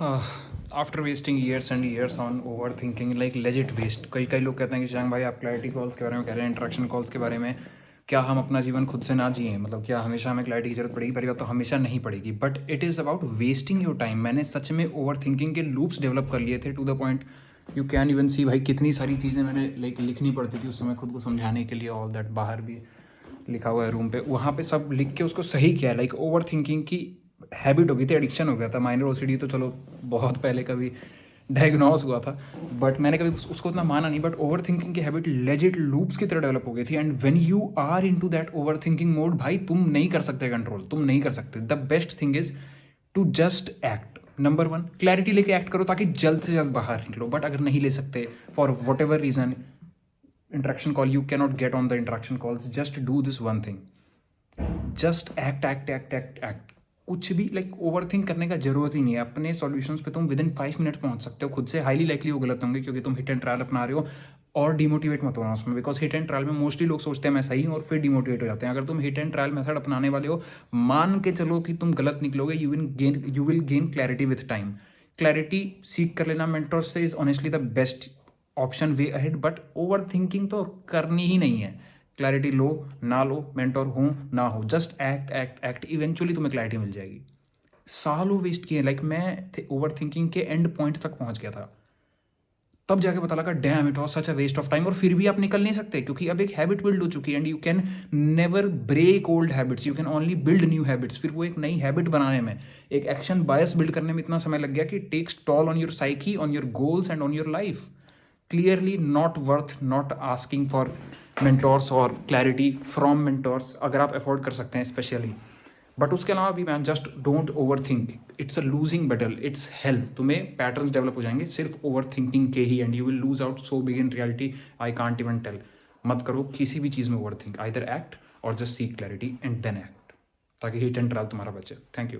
After wasting years and years on over thinking like legit waste, कई कई लोग कहते हैं कि शशांक भाई आप क्लैरिटी कॉल्स के बारे में कह रहे हैं, इंट्रैक्शन कॉल्स के बारे में, क्या हम अपना जीवन खुद से ना जिए? मतलब क्या हमेशा हमें क्लैरिटी की जरूरत पड़ेगी? पहली बात तो हमेशा नहीं पड़ेगी, but it is about wasting your time. मैंने सच में ओवर थिंकिंग के लूप्स डेवलप कर लिए थे to the point you can even see भाई कितनी सारी चीज़ें मैंने लाइक लिखनी पड़ती थी उस समय खुद को समझाने के लिए। ऑल दैट बाहर भी लिखा हुआ है रूम पे, वहाँ पे सब लिख के उसको सही किया है। लाइक ओवर थिंकिंग की हैबिट हो गई थी, एडिक्शन हो गया था। माइनर ओसीडी तो चलो बहुत पहले कभी डायग्नोस हुआ था, बट मैंने कभी उसको उतना माना नहीं। बट ओवर थिंकिंग की हैबिट लेजिट लूप्स की तरह डेवलप हो गई थी। And when you are into that over thinking mode, भाई तुम नहीं कर सकते कंट्रोल, तुम नहीं कर सकते। The best thing is to just act. Number one, clarity लेके एक्ट करो ताकि जल्द से जल्द बाहर निकलो। बट अगर नहीं ले सकते for whatever reason, interaction call, you cannot get on the interaction calls, just do this one thing, just act. कुछ भी लाइक ओवर थिंक करने का जरूरत ही नहीं है। अपने सॉल्यूशंस पे तुम विद इन 5 मिनट पहुंच सकते हो खुद से। हाईली लाइकली वो गलत होंगे क्योंकि तुम हिट एंड ट्रायल अपना रहे हो। और डिमोटिवेट मत होना उसमें, बिकॉज हिट एंड ट्रायल में मोस्टली लोग सोचते हैं मैं सही हूँ और फिर डिमोटिवेट हो जाते हैं। अगर तुम हिट एंड ट्रायल मेथड अपनाने वाले हो, मान के चलो कि तुम गलत निकलोगे, you will gain clarity with time. Clarity सीख कर लेना मेंटोर से is honestly the best option way ahead. But over thinking तो करनी ही नहीं है। क्लैरिटी लो ना लो, मेंटोर हो ना हो, just act act act, eventually तुम्हें क्लैरिटी मिल जाएगी। सालों वेस्ट किए, लाइक मैं ओवर थिंकिंग के एंड पॉइंट तक पहुंच गया था, तब जाके पता लगा damn it was such a waste of time. और फिर भी आप निकल नहीं सकते क्योंकि अब एक हैबिट बिल्ड हो चुकी है। And you can never break old habits, you can only build new habits. फिर वो एक नई हैबिट बनाने में, एक एक्शन बायस बिल्ड करने में इतना समय लग गया कि takes toll on your psyche, on your goals and on your life. Clearly not worth not asking for mentors और क्लैरिटी फ्रॉम mentors, अगर आप अफोर्ड कर सकते हैं स्पेशली। बट उसके अलावा भी man, just don't overthink, it's a losing battle, it's hell. तुम्हें पैटर्न्स डेवलप हो जाएंगे सिर्फ ओवर थिंकिंग के ही, and you will lose out so big in reality I can't even tell. मत करो किसी भी चीज़ में ओवर थिंक, आइदर एक्ट और just seek clarity and then act, ताकि हिट एंड ट्रायल तुम्हारा बचे। Thank you.